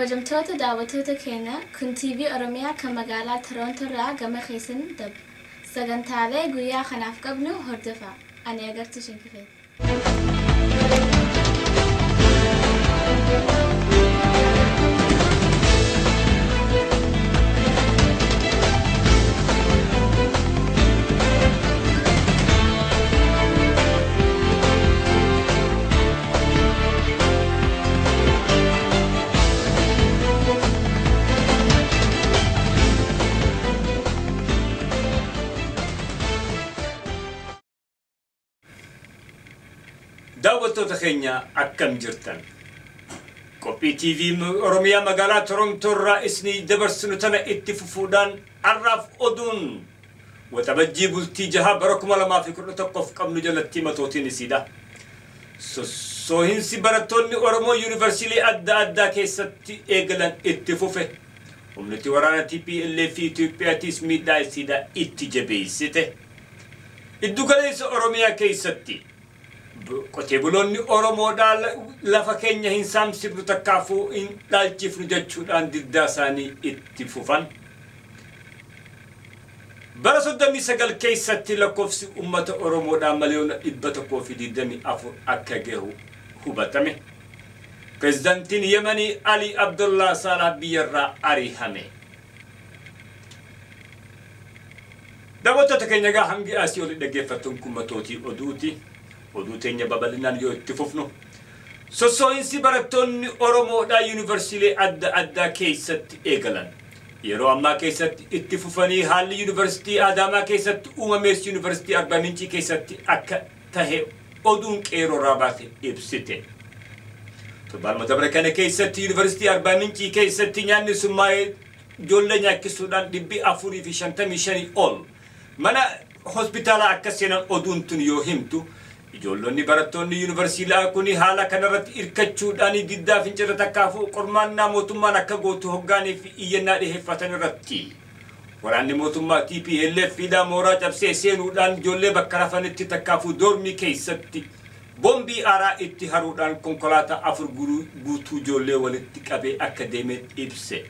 kabajamtoota daawwattoota keenya kun TV Oromiyaa kan magaalaa Torontoo irraa gama keessan darbu. Sagantaalee guyyaa kanaaf qabnu hordofaa. Ani agartuu shinkifeeti. daawwattoota keenya akkam jirtan qophii TV Oromiyaa magaalaa Torontoo irraa isinii dabarsinu tana itti fufuudhaan arraaf oduun waxabajjii bultii jaha bara 2011 qabnu jalatti matootiin isiidha. Sohinsi barattoonni Oromoo yuunivarsiitii adda addaa keessatti eegalan itti fufe. Humniti waraana TPLF Itoophiyaatiis miidhaa isiidha itti jabeessite. Iddugaleessa Oromiyaa keessatti qotee buloonni Oromoodhaan lafa keenya hin saamsifnu takkaafuu hin dhaalchifnu jechuudhaan diddaa isaanii itti fufan. Bara 39 keessatti lakkoofsi uummata Oromoodhaan miliyoona 124 akka gahu hubatame. Pireezidaantiin Yemanii Ali Abdullah Salah biyyarraa ari'ame. Daawwattoota keenya gaa hangi asii oli dhaggeeffattuun kummatootii oduuti. Oduu teenya babal'inaan yoo itti fufnu soso'insi barattoonni Oromoodhaa yuunivarsiitii adda addaa keessatti eegalan yeroo ammaa keessatti itti fufanii haalli yuunivarsiitii Adaamaa keessatti uumamees yuunivarsiitii Arbaa Mincii keessatti akka tahe oduun qeeroo raabate ibsite. Torbaan dabra kana keessatti yuunivarsiitii Arbaa Mincii keessatti nyaanni summaa'ee ijoollee nyaachisuudhaan 455 ol mana hospitaala akka seenan oduun tun yoo himtu. Ijoollonni barattoonni yuunivarsiitii kuni haala kanarratti hirkachuudhaan diddaa fincila takkaafuu qormaannaa mootummaan akka gootu hoggaaniif iyyannaa dhiheeffatan irratti. Waraanni mootummaa TPLF mooraa cabsee seenuudhaan ijoollee bakka rafanitti takkaafuu doormii keessatti boombii aaraa itti haruudhaan konkolaataa 4 guutuu ijoollee walitti qabee akka deeme ibse.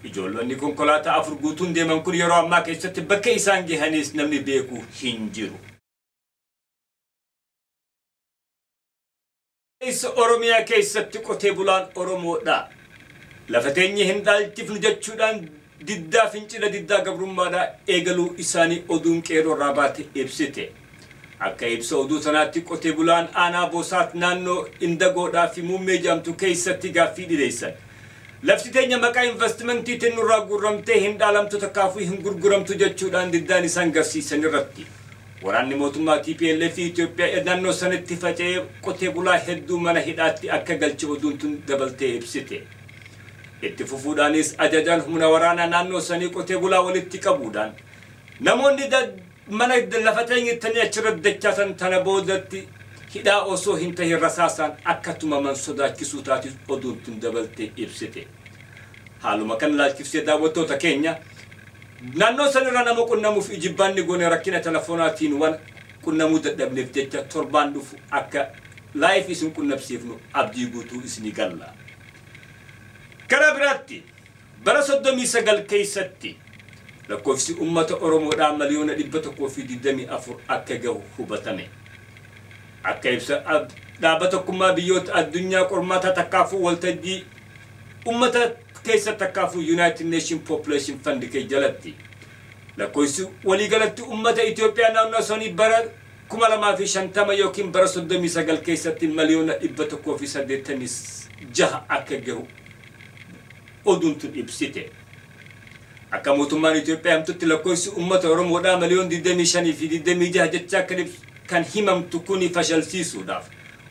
Ijoollonni konkolaataa 4 guutuun deeman kun yeroo ammaa keessatti bakka isaan gahanis namni beeku hin jiru. Oromiyaa keessatti qotee bulaan Oromoodhaa lafa teenya hin dhaalchifnu jechuudhaan diddaa fincila diddaa gabrummaadhaa eegaluu isaanii oduun qeeroo raabate ibsite. Akka ibsa oduu sanaatti qotee bulaan aanaa Boosaat naannoo Indagoodhaa fi Muummee Jaamtuu keessatti gaaffii dhiyeessan. Lafti teenya maqaa investimentii nurraa gurguramtee hin dhaalamtu takkaafuu hin gurguramtu jechuudhaan diddaan isaan garsiisan irratti. Waraanni mootummaa TPLF Itoophiyaa naannoo sanatti faca'ee qotee bulaa hedduu mana hidhaatti akka galche oduun tun dabaltee ibsite. Itti fufuudhaanis ajajaan humna waraanaa naannoo sanii qotee bulaa walitti qabuudhaan namoonni mana lafa teenyatti achirratti dachaasan tana boodatti hidhaa osoo hin tahin rasaasaan akka tumaman sodaachisuu taati oduun tun dabaltee ibsite. Haaluma kan laalchifsee daawwattoota keenya naannoo sanirra nama qunnamuuf ijibbaanni goone rakkina telefoonaatiin waan qunnamuu dadhabneef jecha torbaan dhufu akka live isin qunnamsiifnu abdii guutuu isinii galla. Karaa biraatti bara 39 keessatti lakkoofsi uummata Oromoodhaa miliyoona 124 akka gahu hubatame. Akka ibsa dhaabbata tokkummaa biyyoota addunyaa qormaata takkaafuu waltajjii uummata keessa takkaafuu United Nations Population Fund ke jalatti lakkoofsi waliigalatti uummata Itoophiyaa naannoo sanii bara 2050 yookiin bara 39 keessatti miliyoona 186 akka gahu oduun tun ibsite. Akka mootummaan Itoophiyaa himtutti lakkoofsi uummata Oromoodhaa miliyoona 25 fi 26 jecha kan himamtu kuni fashalsiisuudhaaf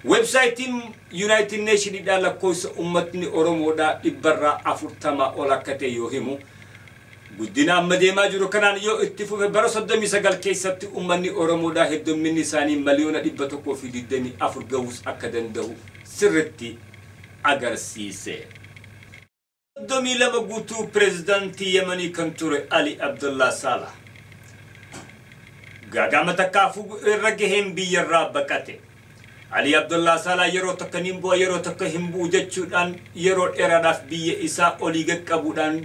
websaayitiin United Nations dhaan lakkoofsa uummatni Oromoodhaa 140 ol akka ta'e yoo himu guddina amma deemaa jiru kanaan yoo itti fufe bara 39 keessatti uummanni Oromoodhaa heddumminni isaanii miliyoona 124 gahus akka danda'u sirriitti agarsiise. 32 guutuu pireezidaantii Yemanii kan ture Ali Abdullah Salah gaagama takkaafuu irra gaheen biyyarraa baqate. Ali Abdullah Salaa yeroo takka nimbu'a yeroo takka himbuu jechuudhaan yeroo dheeraadhaaf biyya isaa olii qabuudhaan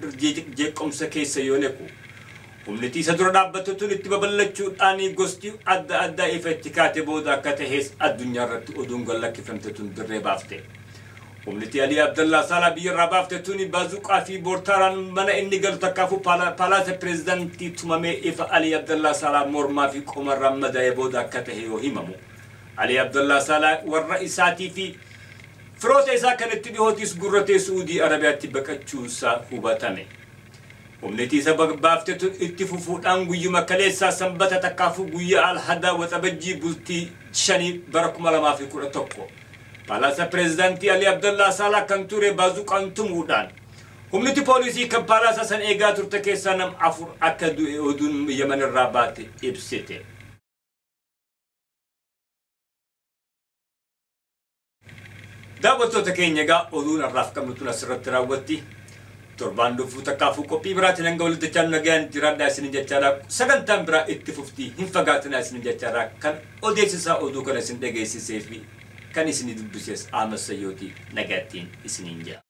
jeequmsa keessa yoo nequ. Humniti isa dura dhaabbatu tun itti babal'achuudhaan gosti adda addaa ifa itti kaate booda akka ta'es addunyaa irratti oduun gallakkifamte tun dirree baafte. Humniti Ali Abdullah Salaa biyya irraa baafte tun baazuqaa fi boortaaraan mana inni galu takkaafu paalaasa pireezidaantii tumamee ifa Ali Abdullah Salaa mormaa fi qomarraan madaa'ee booda akka ta'e yoo himamu. Ali Abdullah Salaa warra isaatii fi firoota isaa kanatti dhihootis gurratee Suudii Arabiyaatti baqachuusaa hubatame. Humniti isa baafte tun itti fufuudhaan guyyuma kaleessaa sanbata takkaafu guyyaa Alhadaa Waxabajjii bultii 5 bara 2011. Paalaasa pireezidaantii Ali Abdullah Salaa kan ture baazuqaan tumuudhaan. Humniti poolisii kan paalaasa san eegaa turte keessaa nam 4 akka du'e oduun Yemen irraa baate ibsite. Daawwattoota keenya egaa oduun har'aaf qabnu tun asirratti raawwatti. Torbaan dhufuu takkaafuu qophii biraatiin hanga walitti jechaan nagaan jiraadhaa isinin jechaadha. Sagantaan biraa itti fuftii hin fagaatinaa isinin jechaadha. Kan odeessisaa oduu kana isin dhageessisee fi kan isin dubbises Ahmad Sayyooti nagaattiin isinin jira.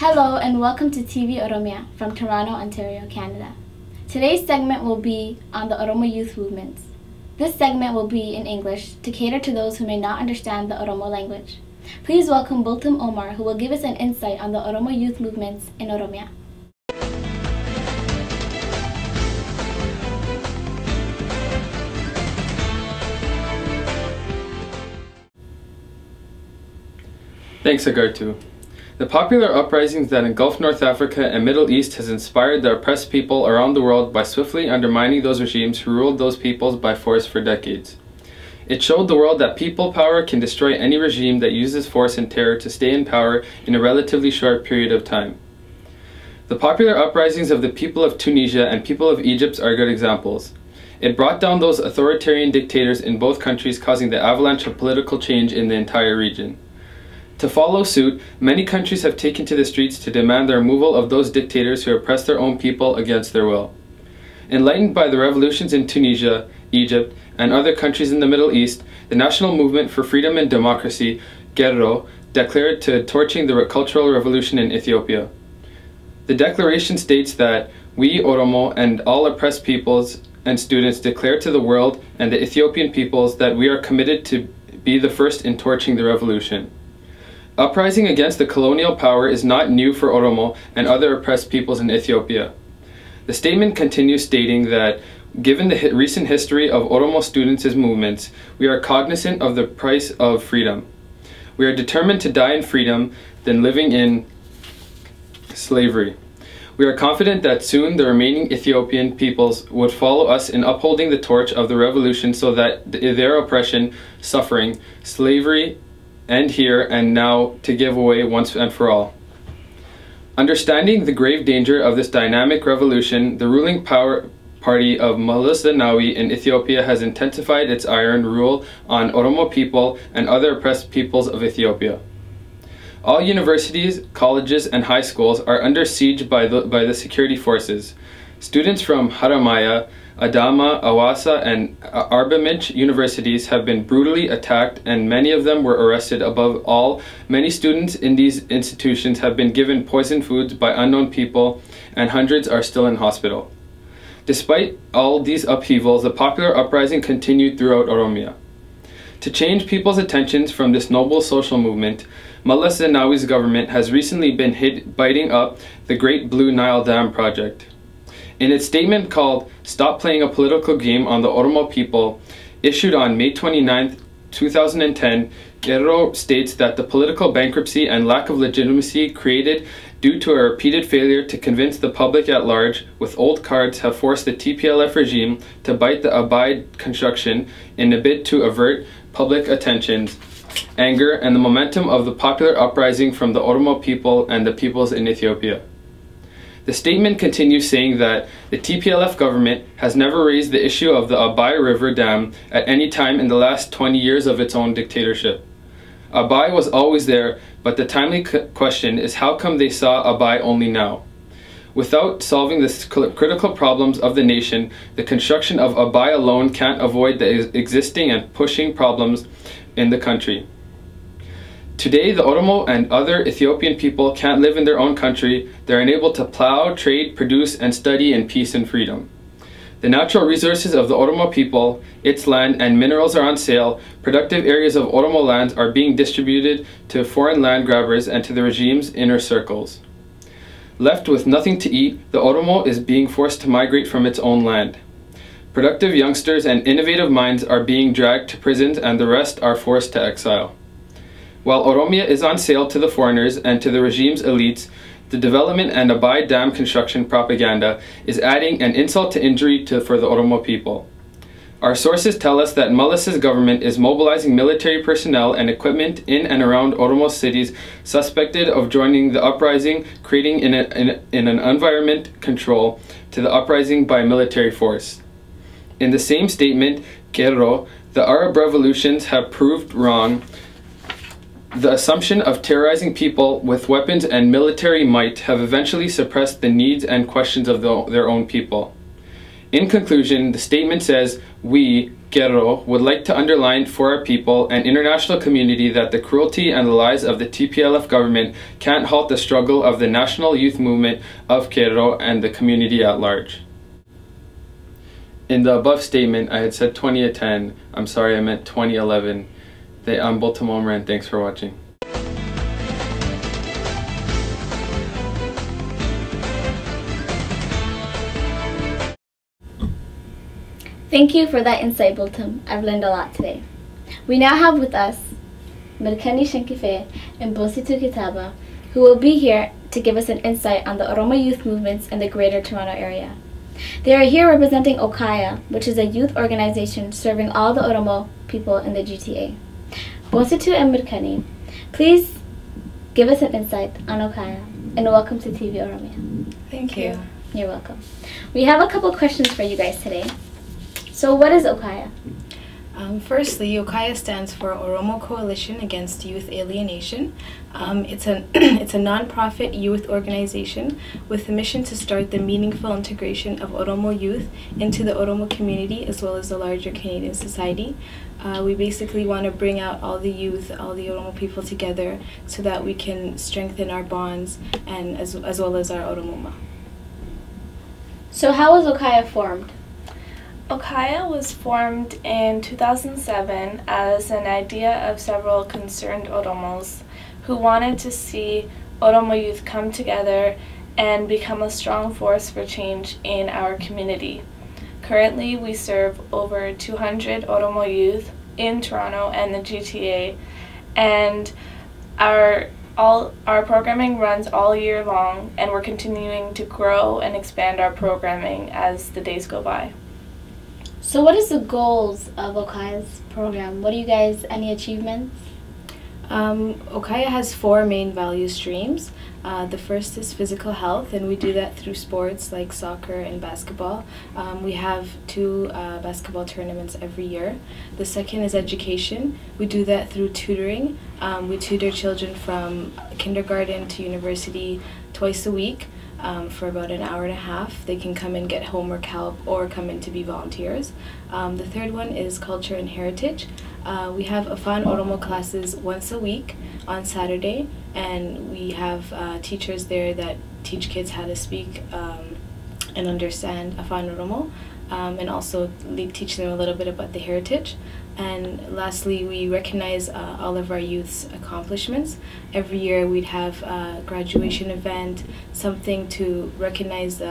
Hello and welcome to TV Oromiyaa from Toronto, Ontario, Canada. Today's segment will be on the Oromo youth movements. This segment will be in English to cater to those who may not understand the Oromo language. Please welcome Bultum Omar, who will give us an insight on the Oromo youth movements in Oromiyaa. Thanks, Agartu. The popular uprisings that engulf North Africa and Middle East has inspired the oppressed people around the world by swiftly undermining those regimes who ruled those peoples by force for decades. It showed the world that people power can destroy any regime that uses force and terror to stay in power in a relatively short period of time. The popular uprisings of the people of Tunisia and people of Egypt are good examples. It brought down those authoritarian dictators in both countries, causing the avalanche of political change in the entire region. To follow suit, many countries have taken to the streets to demand the removal of those dictators who oppress their own people against their will. Enlightened by the revolutions in Tunisia, Egypt, and other countries in the Middle East, the National Movement for Freedom and Democracy, GERO, declared to torching the Cultural Revolution in Ethiopia. The declaration states that we, Oromo, and all oppressed peoples and students declare to the world and the Ethiopian peoples that we are committed to be the first in torching the revolution. Uprising against the colonial power is not new for Oromo and other oppressed peoples in Ethiopia. The statement continues stating that, given the recent history of Oromo students' movements, we are cognizant of the price of freedom. We are determined to die in freedom than living in slavery. We are confident that soon the remaining Ethiopian peoples would follow us in upholding the torch of the revolution so that their oppression, suffering, slavery, end here and now to give away once and for all. Understanding the grave danger of this dynamic revolution, the ruling party of Meles Zenawi in Ethiopia has intensified its iron rule on Oromo people and other oppressed peoples of Ethiopia. All universities, colleges, and high schools are under siege by the security forces. Students from Oromiyaa, Adama, Awasa, and Arba Minch universities have been brutally attacked, and many of them were arrested. Above all, many students in these institutions have been given poisoned foods by unknown people, and hundreds are still in hospital. Despite all these upheavals, the popular uprising continued throughout Oromiyaa. To change people's attentions from this noble social movement, Meles Zenawi's government has recently been biting up the Great Blue Nile Dam project. In its statement called "Stop Playing a Political Game on the Oromo People," issued on May 29, 2010, GERO states that the political bankruptcy and lack of legitimacy created due to a repeated failure to convince the public at large with old cards have forced the TPLF regime to bite the Abide construction in a bid to avert public attention, anger, and the momentum of the popular uprising from the Oromo people and the peoples in Ethiopia. The statement continues saying that the TPLF government has never raised the issue of the Abai River Dam at any time in the last 20 years of its own dictatorship. Abai was always there, but the timely question is how come they saw Abai only now? Without solving the critical problems of the nation, the construction of Abay alone can't avoid the existing and pushing problems in the country. Today, the Oromo and other Ethiopian people can't live in their own country. They're unable to plow, trade, produce, and study in peace and freedom. The natural resources of the Oromo people, its land, and minerals are on sale. Productive areas of Oromo lands are being distributed to foreign land grabbers and to the regime's inner circles. Left with nothing to eat, the Oromo is being forced to migrate from its own land. Productive youngsters and innovative minds are being dragged to prisons, and the rest are forced to exile. While Oromiyaa is on sale to the foreigners and to the regime's elites, the development and Abay Dam construction propaganda is adding an insult to injury for the Oromo people. Our sources tell us that Mullis's government is mobilizing military personnel and equipment in and around Oromo cities suspected of joining the uprising, creating in an environment control to the uprising by military force. In the same statement, Kerro, the Arab revolutions have proved wrong. The assumption of terrorizing people with weapons and military might have eventually suppressed the needs and questions of their own people. In conclusion, the statement says, we, Kerro, would like to underline for our people and international community that the cruelty and the lies of the TPLF government can't halt the struggle of the national youth movement of Kerro and the community at large. In the above statement, I had said 2010. I'm sorry, I meant 2011. I'm Boltamomer, and thanks for watching. Thank you for that insight, Boltam. I've learned a lot today. We now have with us Mirkani Shankife and Bonsitu Kitaba, who will be here to give us an insight on the Oromo youth movements in the Greater Toronto Area. They are here representing Okaya, which is a youth organization serving all the Oromo people in the GTA. Bonsitu and Mirkani, please give us an insight on Okaya, and welcome to TV Oromiyaa. Thank you. You're welcome. We have a couple questions for you guys today. So what is Okaya? Firstly, Okaya stands for Oromo Coalition Against Youth Alienation. It's a non-profit youth organization with the mission to start the meaningful integration of Oromo youth into the Oromo community as well as the larger Canadian society. We basically want to bring out all the youth, all the Oromo people together so that we can strengthen our bonds and as well as our Oromoma. So how was Okaya formed? Okaya was formed in 2007 as an idea of several concerned Oromos who wanted to see Oromo youth come together and become a strong force for change in our community. Currently, we serve over 200 Oromo youth in Toronto and the GTA, and our programming runs all year long, and we're continuing to grow and expand our programming as the days go by. So what is the goals of Okaya's program? What do you guys, any achievements? Okaya has 4 main value streams. The first is physical health, and we do that through sports like soccer and basketball. We have 2 basketball tournaments every year. The second is education. We do that through tutoring. We tutor children from kindergarten to university twice a week. For about an hour and a half. They can come and get homework help or come in to be volunteers. The third one is culture and heritage. We have Afan Oromo classes once a week on Saturday, and we have teachers there that teach kids how to speak and understand Afan Oromo, and also teach them a little bit about the heritage. And lastly, we recognize all of our youth's accomplishments. Every year we'd have a graduation event, something to recognize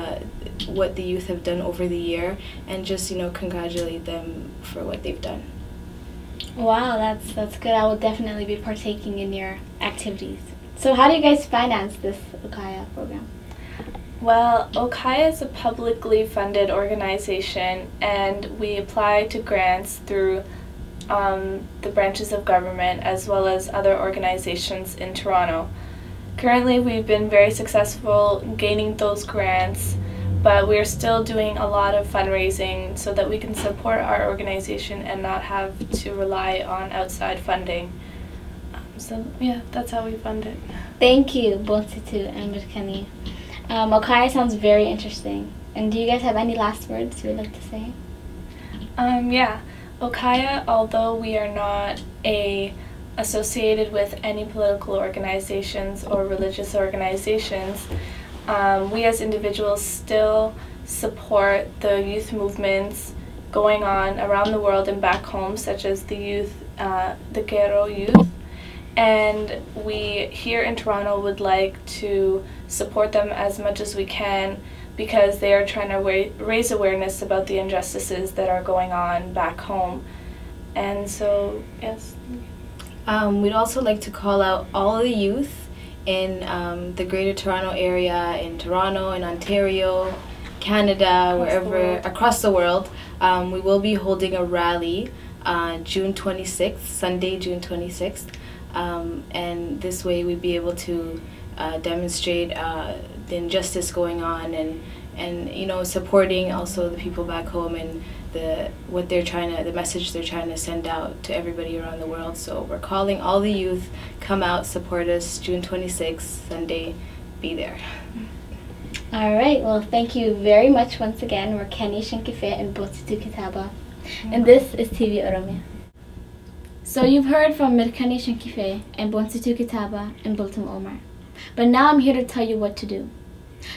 what the youth have done over the year, and just, congratulate them for what they've done. Wow, that's good. I will definitely be partaking in your activities. So how do you guys finance this Okaya program? Well, Okaya is a publicly funded organization, and we apply to grants through the branches of government as well as other organizations in Toronto. Currently, we've been very successful gaining those grants, but we're still doing a lot of fundraising so that we can support our organization and not have to rely on outside funding. So yeah, that's how we fund it. Thank you, Bonsitu and Mirkani. Okaya sounds very interesting. And do you guys have any last words you would like to say? Yeah. Okaya, although we are not associated with any political organizations or religious organizations, we as individuals still support the youth movements going on around the world and back home, such as the Kero youth. And we here in Toronto would like to support them as much as we can because they are trying to raise awareness about the injustices that are going on back home. And so, yes. We'd also like to call out all the youth in the Greater Toronto area, in Toronto, in Ontario, Canada, wherever, across the world. We will be holding a rally June 26th, Sunday, June 26th. And this way we'd be able to demonstrate the injustice going on and you know, supporting also the people back home and the message they're trying to send out to everybody around the world. So we're calling all the youth, come out, support us, June 26th, Sunday, be there. All right, well, thank you very much once again. We're Kenny Shinkife and Botsitu Kitaba, and this is TV Oromiyaa. So you've heard from Mirkani Shinkife and Bonsitu Kitaba and Bultum Omar. But now I'm here to tell you what to do.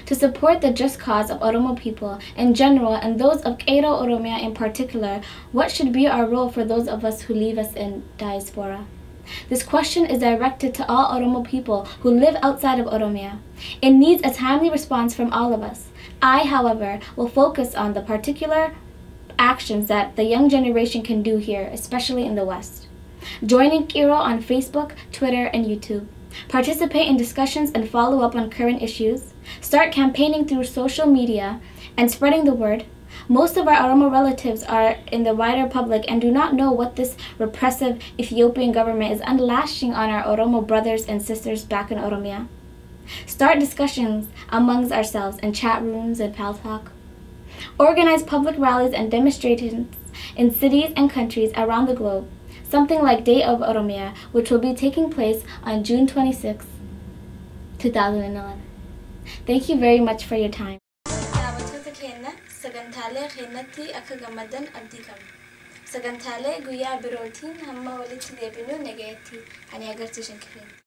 To support the just cause of Oromo people in general and those of Qeerroo Oromiyaa in particular, what should be our role for those of us who leave us in diaspora? This question is directed to all Oromo people who live outside of Oromiyaa. It needs a timely response from all of us. I, however, will focus on the particular actions that the young generation can do here, especially in the West. Joining Qeerroo on Facebook, Twitter, and YouTube. Participate in discussions and follow up on current issues. Start campaigning through social media and spreading the word. Most of our Oromo relatives are in the wider public and do not know what this repressive Ethiopian government is unleashing on our Oromo brothers and sisters back in Oromiyaa. Start discussions amongst ourselves in chat rooms and pal talk. Organize public rallies and demonstrations in cities and countries around the globe. Something like Day of Oromiyaa, which will be taking place on June 26, 2011. Thank you very much for your time. Sagantaalee guyyaa birootiin hamma walitti deebinuu nagayetti ani agarsiisan kifeen.